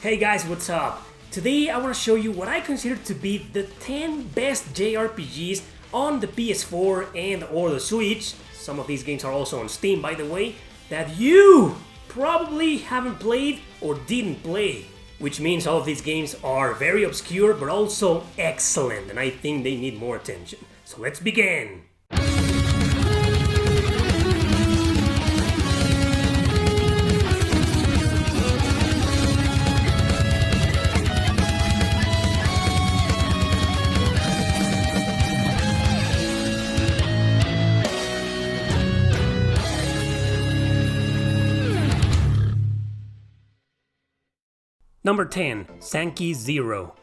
Hey guys, what's up? Today I want to show you what I consider to be the 10 best JRPGs on the PS4 and or the Switch. Some of these games are also on Steam, by the way, that you probably haven't played or didn't play. Which means all of these games are very obscure but also excellent, and I think they need more attention. So let's begin! Number 10. Sentai Zero.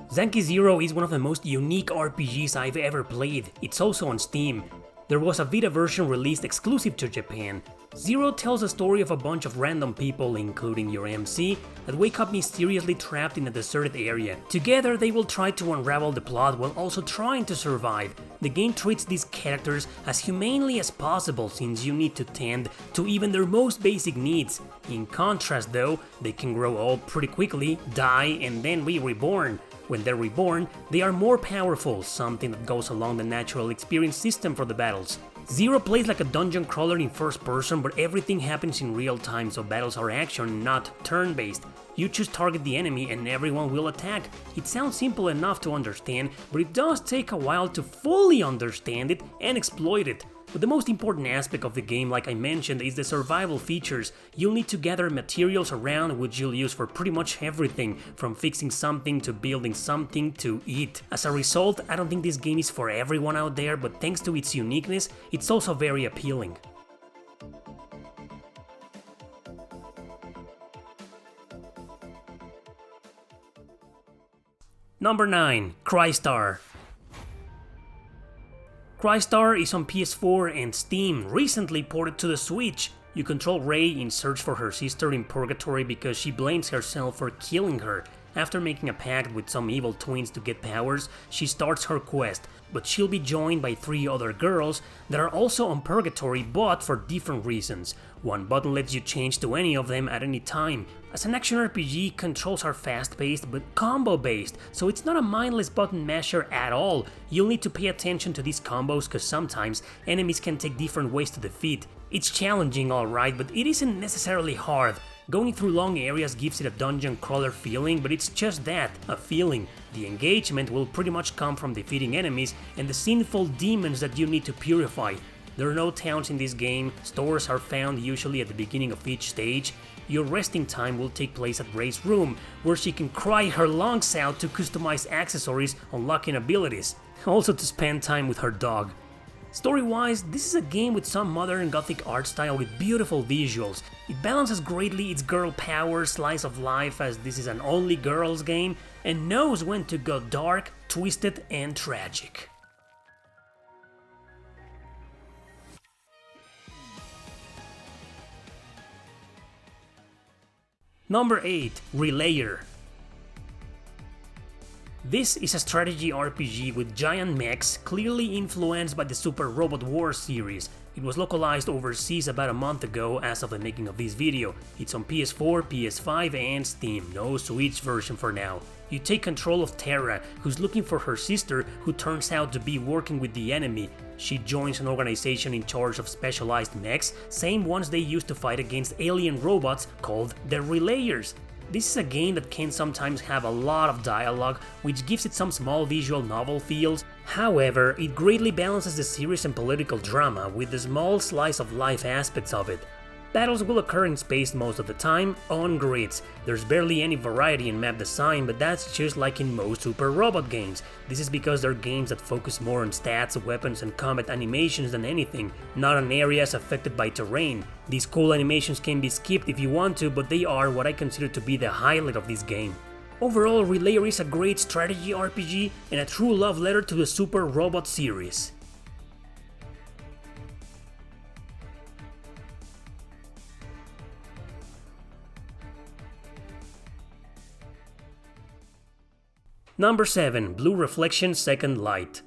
Sentai Zero is one of the most unique RPGs I've ever played. It's also on Steam. There was a Vita version released exclusive to Japan. Zero tells a story of a bunch of random people, including your MC, that wake up mysteriously trapped in a deserted area. Together they will try to unravel the plot while also trying to survive. The game treats these characters as humanely as possible since you need to tend to even their most basic needs. In contrast though, they can grow old pretty quickly, die and then be reborn. When they're reborn, they are more powerful, something that goes along the natural experience system for the battles. Zero plays like a dungeon crawler in first person, but everything happens in real time, so battles are action, not turn-based. You choose target the enemy and everyone will attack. It sounds simple enough to understand, but it does take a while to fully understand it and exploit it. But the most important aspect of the game, like I mentioned, is the survival features. You'll need to gather materials around which you'll use for pretty much everything, from fixing something to building something to eat. As a result, I don't think this game is for everyone out there, but thanks to its uniqueness, it's also very appealing. Number 9. Crystar. Crystar is on PS4 and Steam, recently ported to the Switch. You control Rei in search for her sister in Purgatory because she blames herself for killing her. After making a pact with some evil twins to get powers, she starts her quest, but she'll be joined by 3 other girls that are also on Purgatory but for different reasons. One button lets you change to any of them at any time. As an action RPG, controls are fast-paced but combo-based, so it's not a mindless button masher at all. You'll need to pay attention to these combos because sometimes enemies can take different ways to defeat. It's challenging alright, but it isn't necessarily hard. Going through long areas gives it a dungeon crawler feeling, but it's just that, a feeling. The engagement will pretty much come from defeating enemies and the sinful demons that you need to purify. There are no towns in this game, stores are found usually at the beginning of each stage. Your resting time will take place at Rei's room, where she can cry her lungs out to customize accessories, unlocking abilities. Also to spend time with her dog. Story-wise, this is a game with some modern gothic art style with beautiful visuals. It balances greatly its girl power slice of life as this is an only girls game, and knows when to go dark, twisted and tragic. Number 8. Relayer. This is a strategy RPG with giant mechs, clearly influenced by the Super Robot Wars series. It was localized overseas about a month ago as of the making of this video. It's on PS4, PS5 and Steam, no Switch version for now. You take control of Terra, who's looking for her sister who turns out to be working with the enemy. She joins an organization in charge of specialized mechs, same ones they used to fight against alien robots called the Relayers. This is a game that can sometimes have a lot of dialogue, which gives it some small visual novel feels. However, it greatly balances the serious and political drama with the small slice of life aspects of it. Battles will occur in space most of the time, on grids. There's barely any variety in map design, but that's just like in most Super Robot games. This is because they're games that focus more on stats, weapons and combat animations than anything, not on areas affected by terrain. These cool animations can be skipped if you want to, but they are what I consider to be the highlight of this game. Overall, Relayer is a great strategy RPG and a true love letter to the Super Robot series. Number 7. Blue Reflection Second Light.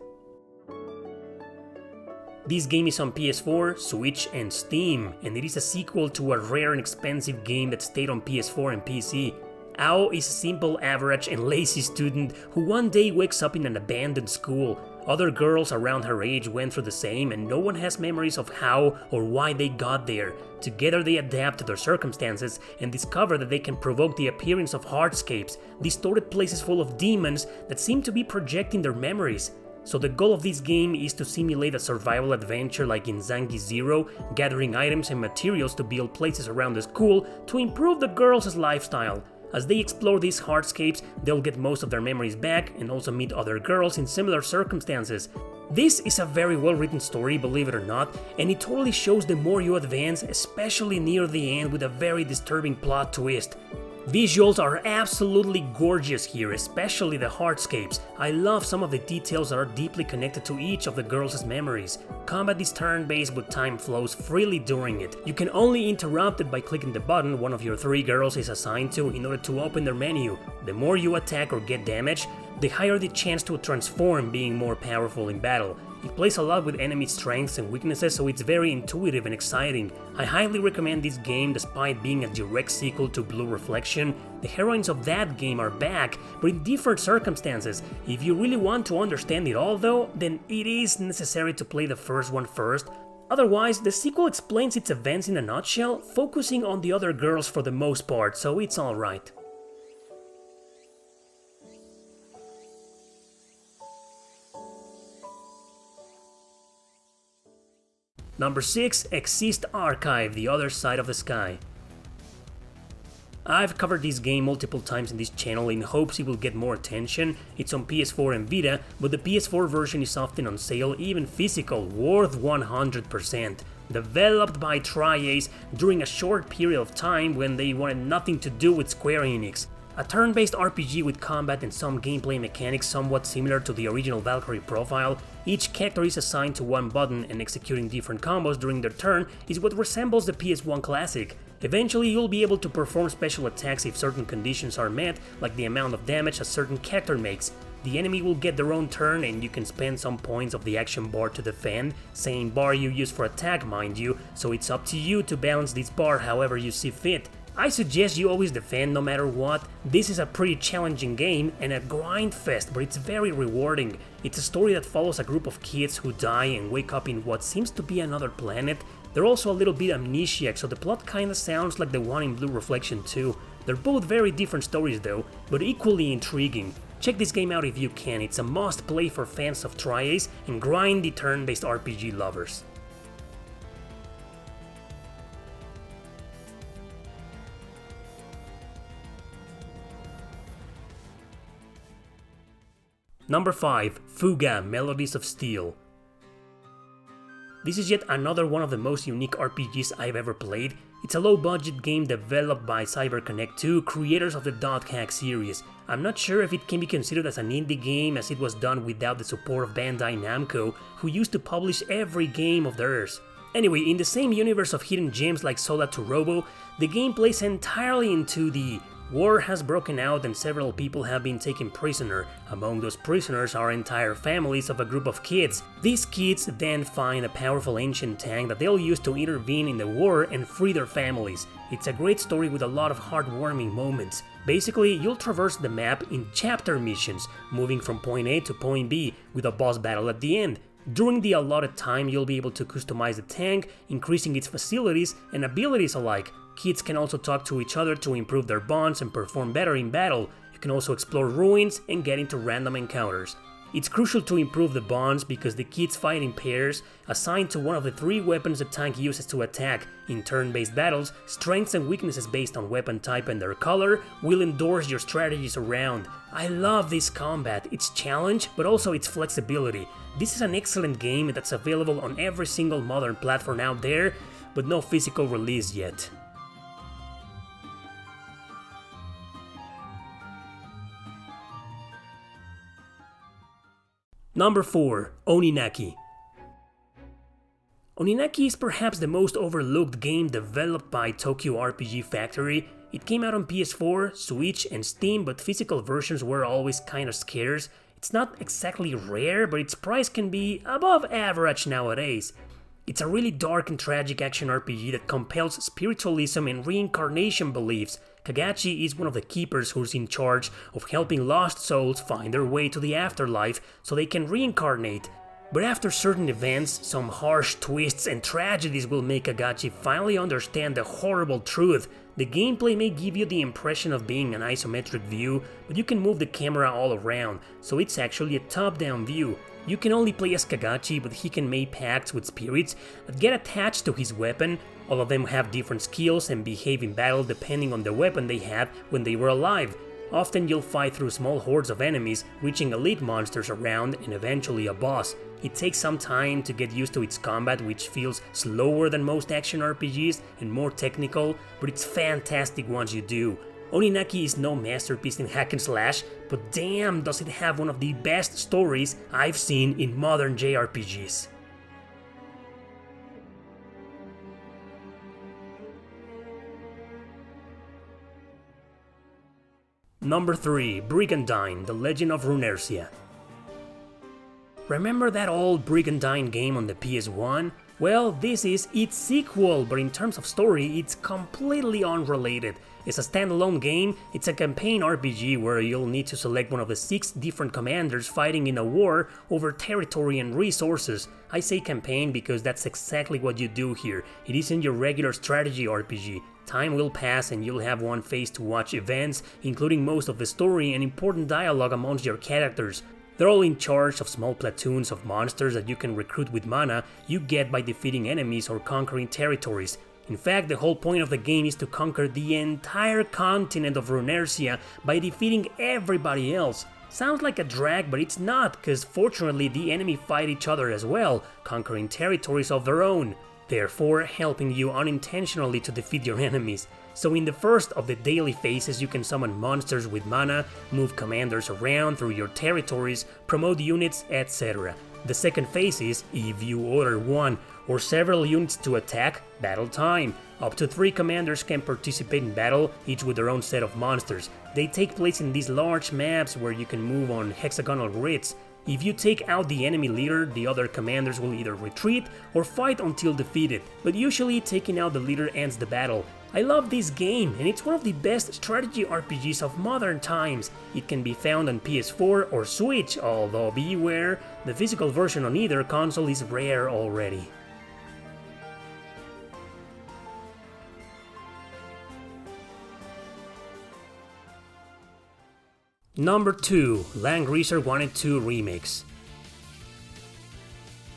This game is on PS4, Switch, and Steam, and it is a sequel to a rare and expensive game that stayed on PS4 and PC. Ao is a simple, average, and lazy student who one day wakes up in an abandoned school. Other girls around her age went through the same, and no one has memories of how or why they got there. Together they adapt to their circumstances and discover that they can provoke the appearance of hardscapes, distorted places full of demons that seem to be projecting their memories. So the goal of this game is to simulate a survival adventure like in Sentai Zero, gathering items and materials to build places around the school to improve the girls' lifestyle. As they explore these hardscapes, they'll get most of their memories back and also meet other girls in similar circumstances. This is a very well written story, believe it or not, and it totally shows the more you advance, especially near the end with a very disturbing plot twist. Visuals are absolutely gorgeous here, especially the hardscapes. I love some of the details that are deeply connected to each of the girls' memories. Combat is turn-based, but time flows freely during it. You can only interrupt it by clicking the button one of your 3 girls is assigned to in order to open their menu. The more you attack or get damage, the higher the chance to transform, being more powerful in battle. It plays a lot with enemy strengths and weaknesses, so it's very intuitive and exciting. I highly recommend this game despite being a direct sequel to Blue Reflection. The heroines of that game are back, but in different circumstances. If you really want to understand it all though, then it is necessary to play the first one first. Otherwise, the sequel explains its events in a nutshell, focusing on the other girls for the most part, so it's alright. Number 6, Exist Archive, The Other Side of the Sky. I've covered this game multiple times in this channel in hopes it will get more attention. It's on PS4 and Vita, but the PS4 version is often on sale, even physical, worth 100%. Developed by Tri-Ace during a short period of time when they wanted nothing to do with Square Enix. A turn-based RPG with combat and some gameplay mechanics somewhat similar to the original Valkyrie profile. Each character is assigned to one button, and executing different combos during their turn is what resembles the PS1 classic. Eventually you'll be able to perform special attacks if certain conditions are met, like the amount of damage a certain character makes. The enemy will get their own turn, and you can spend some points of the action bar to defend, same bar you use for attack mind you, so it's up to you to balance this bar however you see fit. I suggest you always defend no matter what. This is a pretty challenging game and a grind fest, but it's very rewarding. It's a story that follows a group of kids who die and wake up in what seems to be another planet. They're also a little bit amnesiac, so the plot kinda sounds like the one in Blue Reflection too. They're both very different stories though, but equally intriguing. Check this game out if you can, it's a must play for fans of Tri-Ace and grindy turn-based RPG lovers. Number 5, Fuga, Melodies of Steel. This is yet another one of the most unique RPGs I've ever played. It's a low-budget game developed by CyberConnect 2, creators of the Dot Hack series. I'm not sure if it can be considered as an indie game, as it was done without the support of Bandai Namco, who used to publish every game of theirs. Anyway, in the same universe of hidden gems like Soda to Robo, the game plays entirely in 2D. War has broken out and several people have been taken prisoner. Among those prisoners are entire families of a group of kids. These kids then find a powerful ancient tank that they'll use to intervene in the war and free their families. It's a great story with a lot of heartwarming moments. Basically, you'll traverse the map in chapter missions, moving from point A to point B, with a boss battle at the end. During the allotted time, you'll be able to customize the tank, increasing its facilities and abilities alike. Kids can also talk to each other to improve their bonds and perform better in battle. You can also explore ruins and get into random encounters. It's crucial to improve the bonds because the kids fight in pairs, assigned to one of the 3 weapons the tank uses to attack. In turn-based battles, strengths and weaknesses based on weapon type and their color will endorse your strategies around. I love this combat, its challenge, but also its flexibility. This is an excellent game that's available on every single modern platform out there, but no physical release yet. Number 4, Oninaki. Oninaki is perhaps the most overlooked game developed by Tokyo RPG Factory. It came out on PS4, Switch, and Steam, but physical versions were always kinda scarce. It's not exactly rare, but its price can be above average nowadays. It's a really dark and tragic action RPG that compels spiritualism and reincarnation beliefs. Kagachi is one of the keepers who's in charge of helping lost souls find their way to the afterlife so they can reincarnate. But after certain events, some harsh twists and tragedies will make Kagachi finally understand the horrible truth. The gameplay may give you the impression of being an isometric view, but you can move the camera all around, so it's actually a top-down view. You can only play as Kagachi, but he can make pacts with spirits that get attached to his weapon. All of them have different skills and behave in battle depending on the weapon they had when they were alive. Often you'll fight through small hordes of enemies, reaching elite monsters around and eventually a boss. It takes some time to get used to its combat, which feels slower than most action RPGs and more technical, but it's fantastic once you do. Oninaki is no masterpiece in hack and slash, but damn does it have one of the best stories I've seen in modern JRPGs. Number 3. Brigandine, The Legend of Runercia. Remember that old Brigandine game on the PS1? Well, this is its sequel, but in terms of story, it's completely unrelated. It's a standalone game, it's a campaign RPG where you'll need to select one of the 6 different commanders fighting in a war over territory and resources. I say campaign because that's exactly what you do here. It isn't your regular strategy RPG. Time will pass and you'll have one phase to watch events, including most of the story and important dialogue amongst your characters. They're all in charge of small platoons of monsters that you can recruit with mana you get by defeating enemies or conquering territories. In fact, the whole point of the game is to conquer the entire continent of Runercia by defeating everybody else. Sounds like a drag, but it's not, cause fortunately the enemy fight each other as well, conquering territories of their own, therefore helping you unintentionally to defeat your enemies. So in the first of the daily phases you can summon monsters with mana, move commanders around through your territories, promote units, etc. The second phase is, if you order one or several units to attack, battle time. Up to 3 commanders can participate in battle, each with their own set of monsters. They take place in these large maps where you can move on hexagonal grids. If you take out the enemy leader, the other commanders will either retreat or fight until defeated, but usually taking out the leader ends the battle. I love this game, and it's one of the best strategy RPGs of modern times. It can be found on PS4 or Switch, although beware, the physical version on either console is rare already. Number 2. Langrisser 1 and 2 Remix.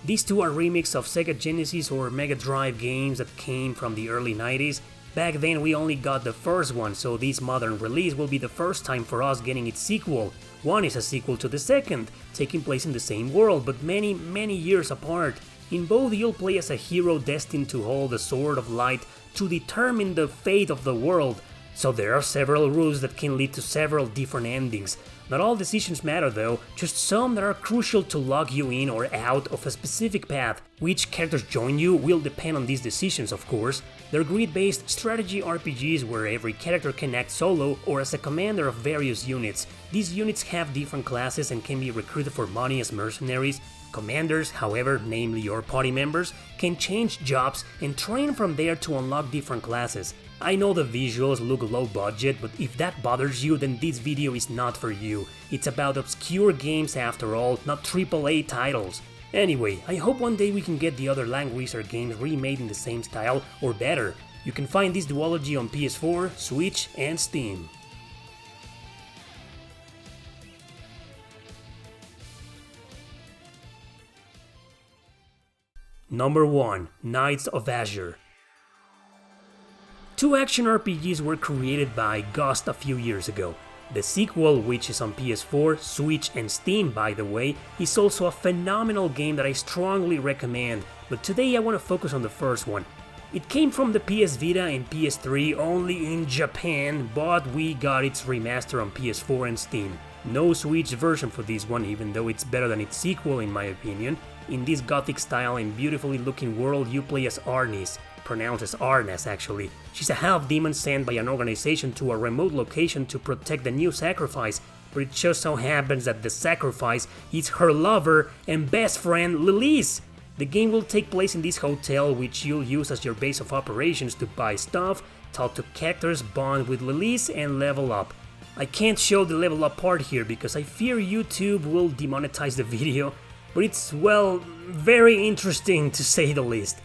These two are remakes of Sega Genesis or Mega Drive games that came from the early 90s. Back then we only got the first one, so this modern release will be the first time for us getting its sequel. One is a sequel to the second, taking place in the same world, but many years apart. In both you'll play as a hero destined to hold the Sword of Light to determine the fate of the world. So there are several rules that can lead to several different endings. Not all decisions matter though, just some that are crucial to lock you in or out of a specific path. Which characters join you will depend on these decisions, of course. They're grid-based strategy RPGs where every character can act solo or as a commander of various units. These units have different classes and can be recruited for money as mercenaries. Commanders, however, namely your party members, can change jobs and train from there to unlock different classes. I know the visuals look low budget, but if that bothers you, then this video is not for you. It's about obscure games after all, not AAA titles. Anyway, I hope one day we can get the other Langrisser games remade in the same style or better. You can find this duology on PS4, Switch and Steam. Number 1. Knights of Azure. 2 action RPGs were created by Ghost a few years ago. The sequel, which is on PS4, Switch and Steam by the way, is also a phenomenal game that I strongly recommend, but today I want to focus on the first one. It came from the PS Vita and PS3 only in Japan, but we got its remaster on PS4 and Steam. No Switch version for this one, even though it's better than its sequel in my opinion. In this gothic style and beautifully looking world you play as Arnis, pronounced as Arnes actually. She's a half-demon sent by an organization to a remote location to protect the new sacrifice, but it just so happens that the sacrifice is her lover and best friend Lilith. The game will take place in this hotel, which you'll use as your base of operations to buy stuff, talk to characters, bond with Lilith, and level up. I can't show the level up part here because I fear YouTube will demonetize the video, but it's, well, very interesting to say the least.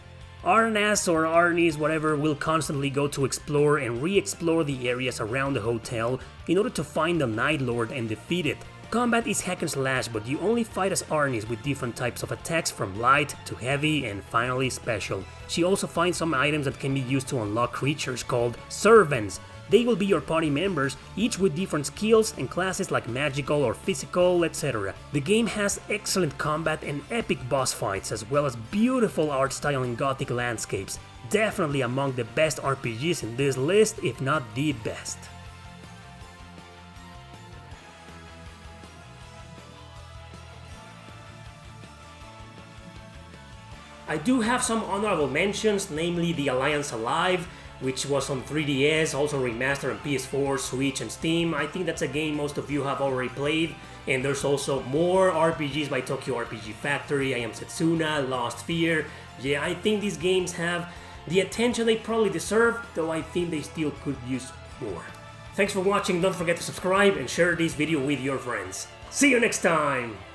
Arnas or Arnis, whatever, will constantly go to explore and re-explore the areas around the hotel in order to find the Night Lord and defeat it. Combat is hack and slash, but you only fight as Arnis with different types of attacks from light to heavy and finally special. She also finds some items that can be used to unlock creatures called servants. They will be your party members, each with different skills and classes like magical or physical, etc. The game has excellent combat and epic boss fights, as well as beautiful art style and gothic landscapes. Definitely among the best RPGs in this list, if not the best. I do have some honorable mentions, namely The Alliance Alive, which was on 3DS, also remastered on PS4, Switch and Steam. I think that's a game most of you have already played. And there's also more RPGs by Tokyo RPG Factory, I Am Setsuna, Lost Sphear. Yeah, I think these games have the attention they probably deserve, though I think they still could use more. Thanks for watching, don't forget to subscribe and share this video with your friends. See you next time!